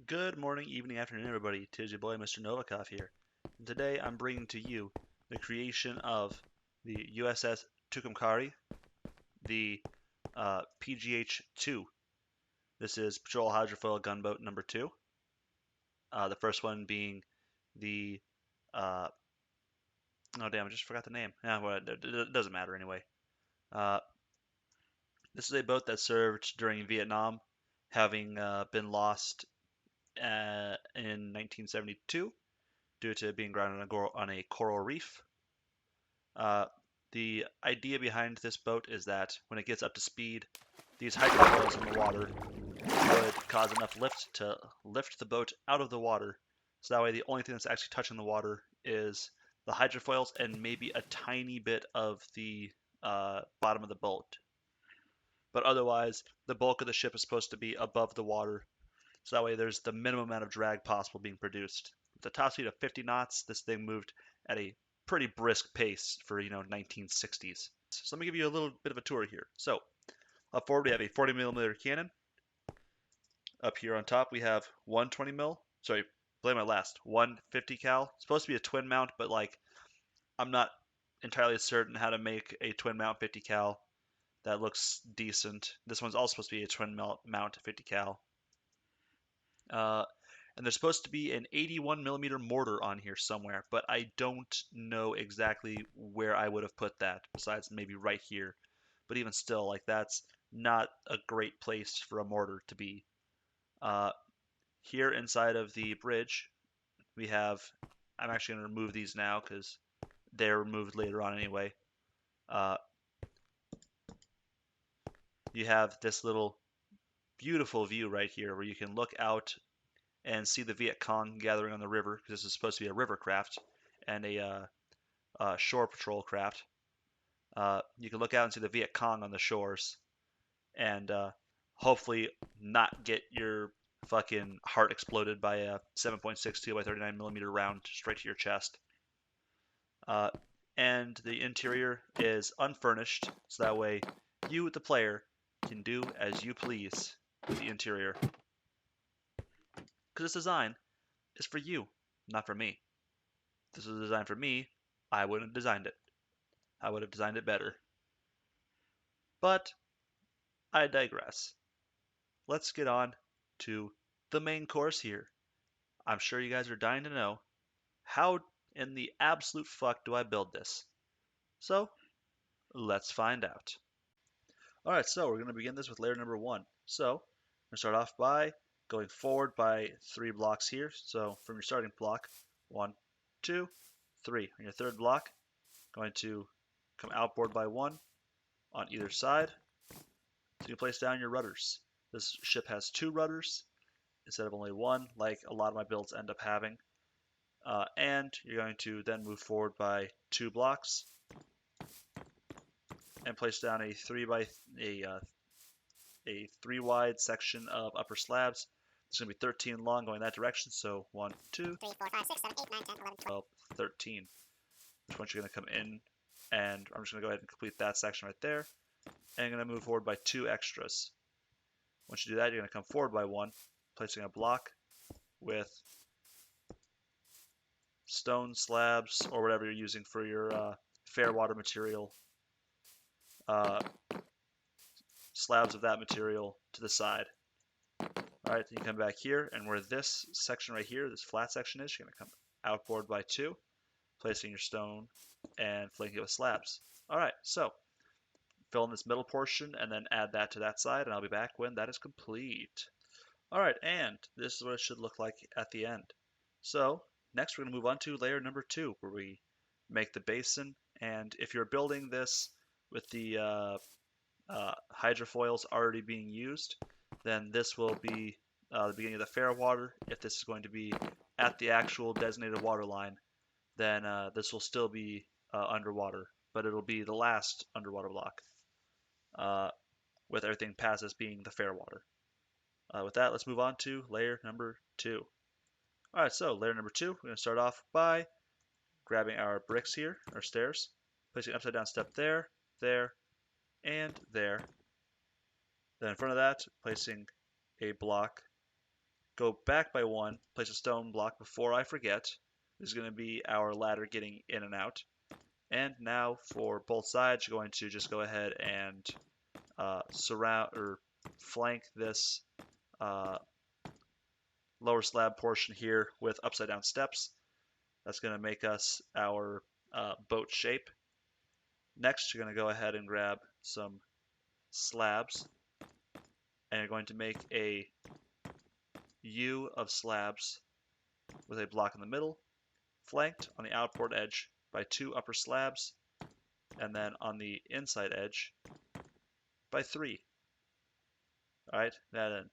Good morning, evening, afternoon, everybody. Tis your boy, Mr. Novikov here. And today I'm bringing to you the creation of the USS Tucumcari, the PGH-2. This is Patrol Hydrofoil Gunboat number 2. The first one being the uh, oh damn, I just forgot the name. Yeah, well, it doesn't matter anyway. Uh, this is a boat that served during Vietnam, having been lost in 1972 due to being grounded on a coral reef. Uh, the idea behind this boat is that when it gets up to speed, these hydrofoils in the water would cause enough lift to lift the boat out of the water. So that way, the only thing that's actually touching the water is the hydrofoils and maybe a tiny bit of the bottom of the boat. But otherwise, the bulk of the ship is supposed to be above the water. So that way, there's the minimum amount of drag possible being produced. With a top speed of 50 knots, this thing moved at a pretty brisk pace for 1960s. So let me give you a little bit of a tour here. So up forward we have a 40 millimeter cannon. Up here on top we have one 20 mil. Sorry, blame my last. One 50 cal. It's supposed to be a twin mount, but like I'm not entirely certain how to make a twin mount 50 cal that looks decent. This one's also supposed to be a twin mount 50 cal. Uh, and there's supposed to be an 81 millimeter mortar on here somewhere, but I don't know exactly where I would have put that, besides maybe right here. But even still, like that's not a great place for a mortar to be. Uh, Here inside of the bridge, we have, I'm actually going to remove these now because they're removed later on anyway. Uh, you have this little beautiful view right here where you can look out and see the Viet Cong gathering on the river, because this is supposed to be a river craft and a shore patrol craft. You can look out and see the Viet Cong on the shores, and hopefully not get your fucking heart exploded by a 7.62 by 39 millimeter round straight to your chest. Uh, and the interior is unfurnished, so that way you, the player, can do as you please with the interior. Because this design is for you, not for me. If this was designed for me, I wouldn't have designed it. I would have designed it better. But I digress. Let's get on to the main course here. I'm sure you guys are dying to know, how in the absolute fuck do I build this? So, let's find out. Alright, so we're going to begin this with layer number 1. So, we're going to start off by going forward by 3 blocks here. So, from your starting block, 1, 2, 3. On your third block, going to come outboard by 1 on either side. So you place down your rudders. This ship has 2 rudders instead of only 1, like a lot of my builds end up having. And you're going to then move forward by 2 blocks and place down a 3 wide section of upper slabs. It's going to be 13 long going that direction, so 1, 2, 3, 4, 5, 6, 7, 8, 9, 10, 11, 12, 13. Which one's you're going to come in, and I'm just going to go ahead and complete that section right there. And I'm going to move forward by 2 extras. Once you do that, you're going to come forward by 1, placing a block with stone slabs or whatever you're using for your fair water material. Slabs of that material to the side. Alright, then you come back here, and where this section right here, this flat section is, you're going to come outboard by 2, placing your stone and flanking it with slabs. Alright, so fill in this middle portion and then add that to that side, and I'll be back when that is complete. Alright, and this is what it should look like at the end. So, next we're going to move on to layer number 2, where we make the basin, and if you're building this with the hydrofoils already being used, then this will be the beginning of the fair water. If this is going to be at the actual designated water line, then this will still be underwater, but it'll be the last underwater block, with everything past this being the fair water. With that, let's move on to layer number 2. Alright, so layer number 2, we're going to start off by grabbing our bricks here, our stairs, placing an upside down step there, there, and there. Then in front of that, placing a block Go back by one, place a stone block before I forget. This is going to be our ladder getting in and out. And now for both sides, you're going to just go ahead and surround or flank this uh, lower slab portion here with upside down steps. That's going to make us our boat shape. Next, you're going to go ahead and grab some slabs, and you're going to make a U of slabs with a block in the middle, flanked on the outboard edge by two upper slabs, and then on the inside edge by three. Alright, then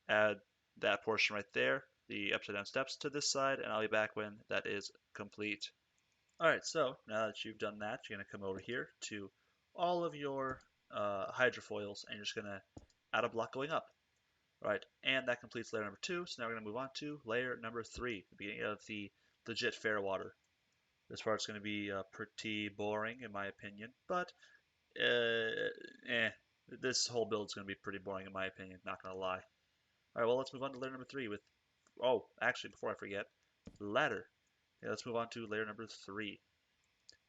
add that portion right there, the upside down steps to this side, and I'll be back when that is complete. Alright, so now that you've done that, you're going to come over here to all of your hydrofoils, and you're just going to add a block going up. Alright, and that completes layer number 2, so now we're going to move on to layer number 3, the beginning of the legit fair water. This part's going to be pretty boring in my opinion, but this whole build's going to be pretty boring in my opinion, not going to lie. Alright, well, let's move on to layer number 3 with, oh, actually, before I forget, ladder. Yeah, let's move on to layer number 3.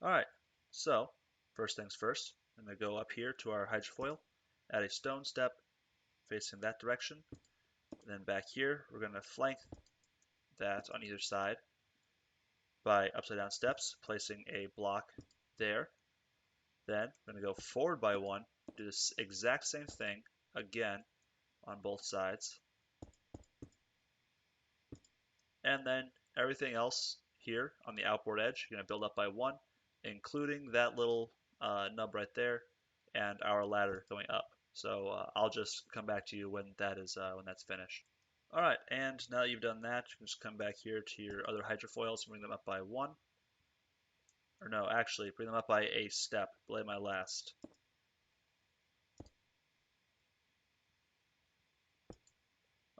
Alright, so, first things first, I'm going to go up here to our hydrofoil, add a stone step facing that direction. Then back here, we're going to flank that on either side by upside down steps, placing a block there. Then we're going to go forward by one, do this exact same thing again on both sides. And then everything else here on the outboard edge, you're going to build up by one, including that little nub right there and our ladder going up. So I'll just come back to you when that's finished. Alright, and now that you've done that, you can just come back here to your other hydrofoils and bring them up by one. Or no, actually, bring them up by a step. Belay my last.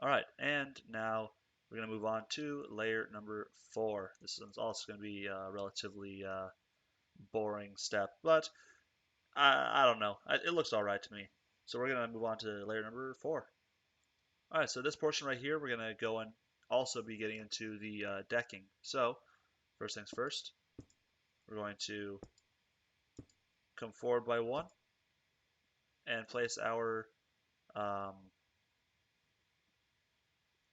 Alright, and now we're going to move on to layer number 4. This is also going to be a relatively boring step, but I don't know. It looks alright to me. So we're going to move on to layer number 4. Alright, so this portion right here, we're going to go and also be getting into the decking. So, first things first, we're going to come forward by one and place our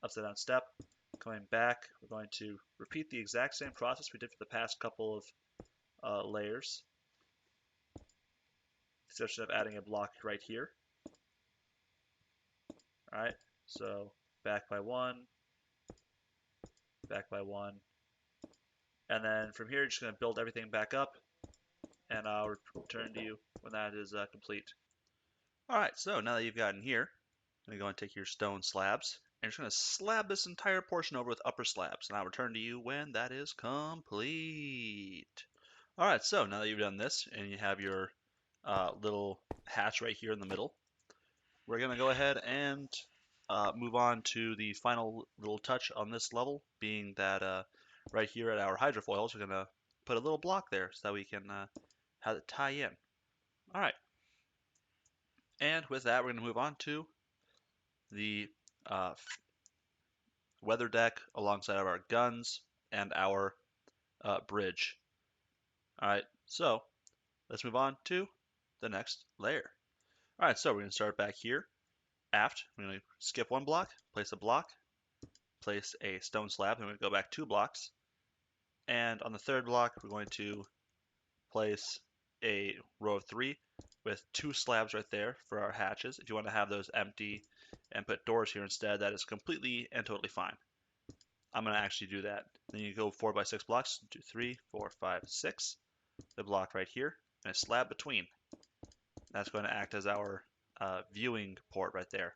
upside down step. Coming back, we're going to repeat the exact same process we did for the past couple of layers, exception of adding a block right here. Alright, so back by one, and then from here you're just going to build everything back up, and I'll return to you when that is complete. Alright, so now that you've gotten here, I'm going to go and take your stone slabs, and you're just going to slab this entire portion over with upper slabs, and I'll return to you when that is complete. Alright, so now that you've done this, and you have your little hatch right here in the middle, we're going to go ahead and move on to the final little touch on this level, being that right here at our hydrofoils, we're going to put a little block there so that we can have it tie in. Alright, and with that, we're going to move on to the weather deck alongside of our guns and our bridge. Alright, so let's move on to the next layer. Alright, so we're going to start back here. Aft, we're going to skip one block, place a stone slab, and we're going to go back 2 blocks. And on the third block, we're going to place a row of 3 with 2 slabs right there for our hatches. If you want to have those empty and put doors here instead, that is completely and totally fine. I'm going to actually do that. Then you go 4 by 6 blocks, 2, 3, 4, 5, 6. The block right here, and a slab between. That's going to act as our viewing port right there.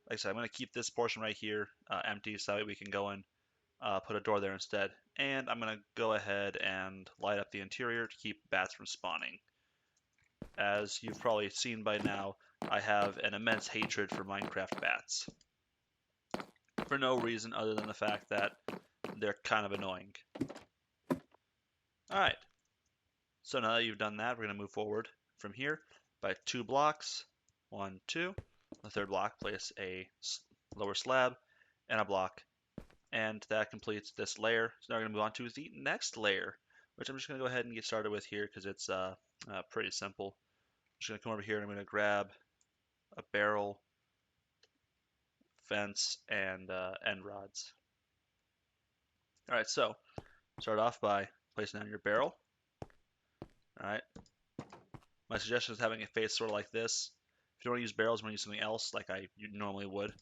Like I said, I'm going to keep this portion right here empty so that way we can go and put a door there instead. And I'm going to go ahead and light up the interior to keep bats from spawning. As you've probably seen by now, I have an immense hatred for Minecraft bats. For no reason other than the fact that they're kind of annoying. Alright, so now that you've done that, we're going to move forward from here by 2 blocks. 1, 2. The third block, place a lower slab, and a block. And that completes this layer. So now we're going to move on to the next layer, which I'm just going to go ahead and get started with here because it's pretty simple. I'm just going to come over here and I'm going to grab a barrel, fence, and end rods. All right, so start off by placing down your barrel. All right. My suggestion is having it face sort of like this. If you don't want to use barrels, you want to use something else like you normally would.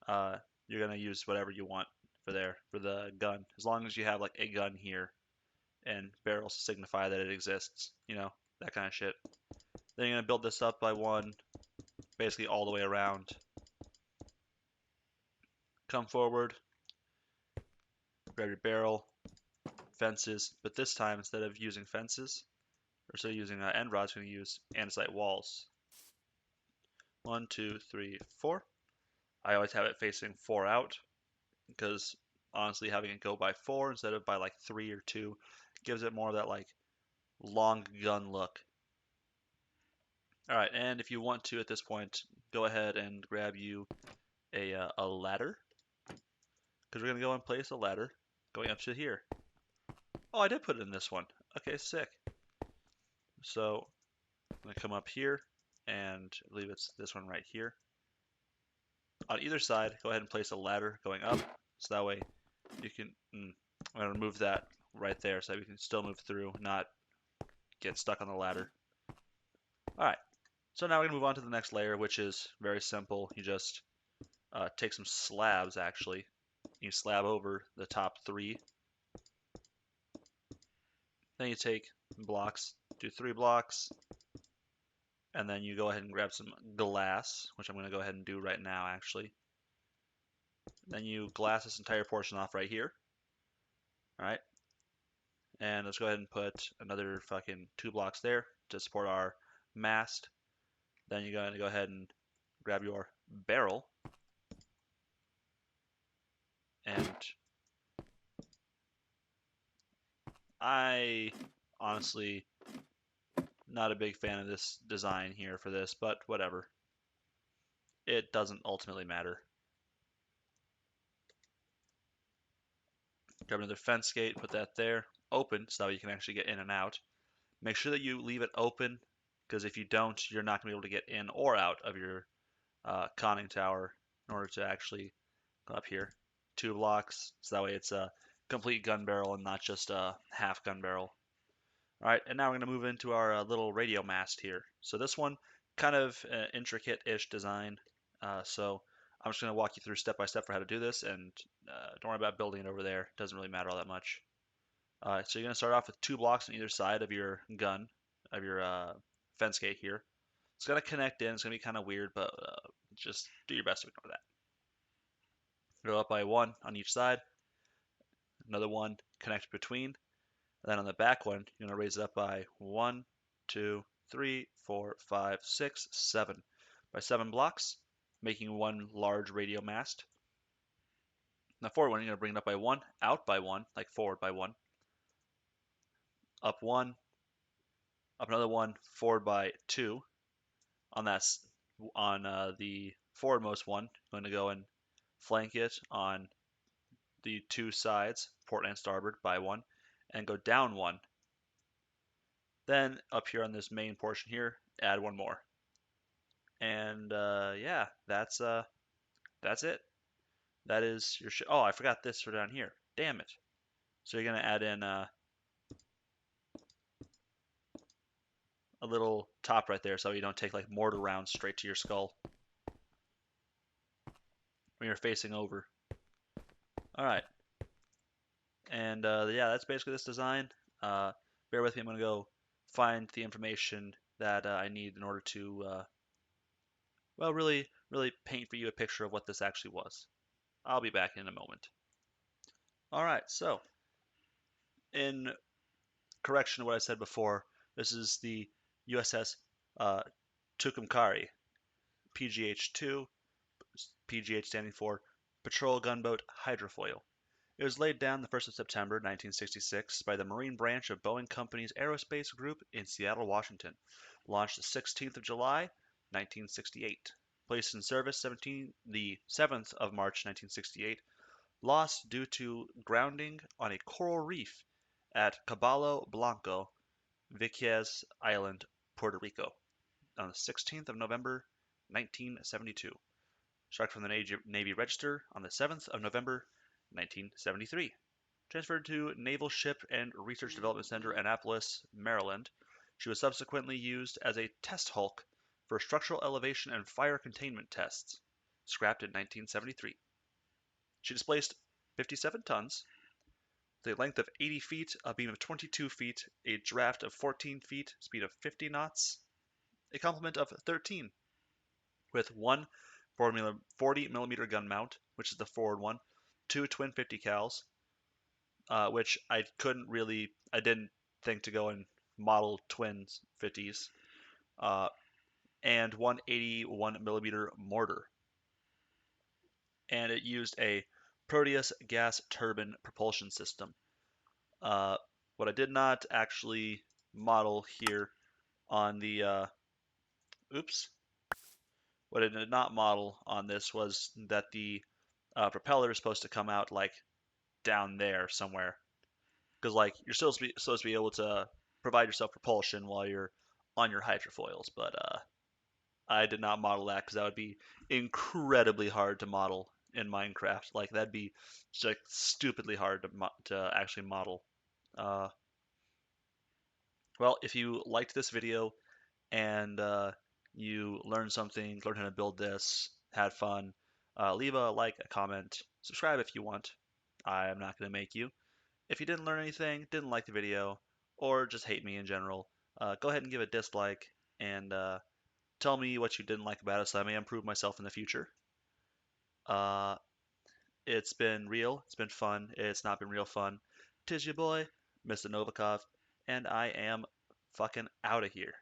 You're going to use whatever you want for the gun, as long as you have like a gun here and barrels to signify that it exists, that kind of shit. Then you're going to build this up by one, basically all the way around. Come forward, grab your barrel, fences, but this time instead of using fences, or instead of using end rods, we're going to use andesite walls. 1, 2, 3, 4. I always have it facing 4 out because honestly having it go by 4 instead of by like 3 or 2 gives it more of that like long gun look. Alright, and if you want to at this point, go ahead and grab you a ladder, because we're going to go and place a ladder going up to here. Oh, I did put it in this one. Okay, sick. So I'm going to come up here, and I believe it's this one right here. On either side, go ahead and place a ladder going up, so that way you can, I'm going to remove that right there so that we can still move through, not get stuck on the ladder. Alright, so now we're going to move on to the next layer, which is very simple. You just take some slabs, actually. You slab over the top 3. Then you take blocks, do 3 blocks, and then you go ahead and grab some glass, which I'm going to go ahead and do right now, actually. Then you glass this entire portion off right here. Alright. And let's go ahead and put another fucking 2 blocks there to support our mast. Then you're going to go ahead and grab your barrel. And I honestly not a big fan of this design here for this, but whatever. It doesn't ultimately matter. Grab another fence gate, put that there, open so that you can actually get in and out. Make sure that you leave it open, because if you don't, you're not going to be able to get in or out of your conning tower in order to actually go up here. 2 blocks, so that way it's a complete gun barrel and not just a half gun barrel. Alright, and now we're going to move into our little radio mast here. So this one, kind of intricate-ish design, so I'm just going to walk you through step by step for how to do this, and don't worry about building it over there. It doesn't really matter all that much. So you're going to start off with 2 blocks on either side of your gun, of your fence gate here. It's going to connect in. It's going to be kind of weird, but just do your best to ignore that. Go up by 1 on each side. Another 1 connect between. And then on the back one, you're going to raise it up by 1, 2, 3, 4, 5, 6, 7. By 7 blocks, making 1 large radio mast. The forward one, you're going to bring it up by 1, out by 1, like forward by 1. Up 1, up another 1, forward by 2. On the forwardmost one, I'm going to go and flank it on the 2 sides, port and starboard, by 1, and go down 1. Then up here on this main portion here, add 1 more. And yeah, that's it. That is your oh, I forgot this for down here. Damn it. So you're gonna add in a little top right there so you don't take like mortar rounds straight to your skull when you're facing over. Alright. And yeah, that's basically this design. Bear with me, I'm gonna go find the information that I need in order to well, really paint for you a picture of what this actually was. I'll be back in a moment. Alright, so in correction to what I said before, this is the USS Tucumcari, PGH-2, PGH standing for Patrol Gunboat Hydrofoil. It was laid down the 1st of September 1966 by the Marine Branch of Boeing Company's Aerospace Group in Seattle, Washington. Launched the 16th of July 1968. placed in service the 7th of March 1968, lost due to grounding on a coral reef at Caballo Blanco, Vieques Island, Puerto Rico, on the 16th of November 1972. Struck from the Navy Register on the 7th of November 1973. Transferred to Naval Ship and Research Development Center, Annapolis, Maryland. She was subsequently used as a test hulk for structural elevation and fire containment tests. Scrapped in 1973. She displaced 57 tons, with a length of 80 feet, a beam of 22 feet, a draft of 14 feet, speed of 50 knots, a complement of 13, with one 40 millimeter gun mount, which is the forward one, two twin 50 cals, which I didn't think to go and model twin 50s, and one 81 millimeter mortar. And it used a Proteus gas turbine propulsion system. What I did not actually model here on the, what I did not model on this was that the propeller is supposed to come out like down there somewhere, because like you're still supposed to be able to provide yourself propulsion while you're on your hydrofoils, but I did not model that because that would be incredibly hard to model in Minecraft. Like that'd be just like stupidly hard to actually model. Uh, well, if you liked this video and you learned something, learned how to build this, had fun, leave a like, a comment, subscribe if you want. I'm not going to make you. If you didn't learn anything, didn't like the video, or just hate me in general, go ahead and give a dislike and tell me what you didn't like about it so I may improve myself in the future. Uh, it's been real. It's been fun. It's not been real fun. Tis your boy, Mr. Novikov, and I am fucking out of here.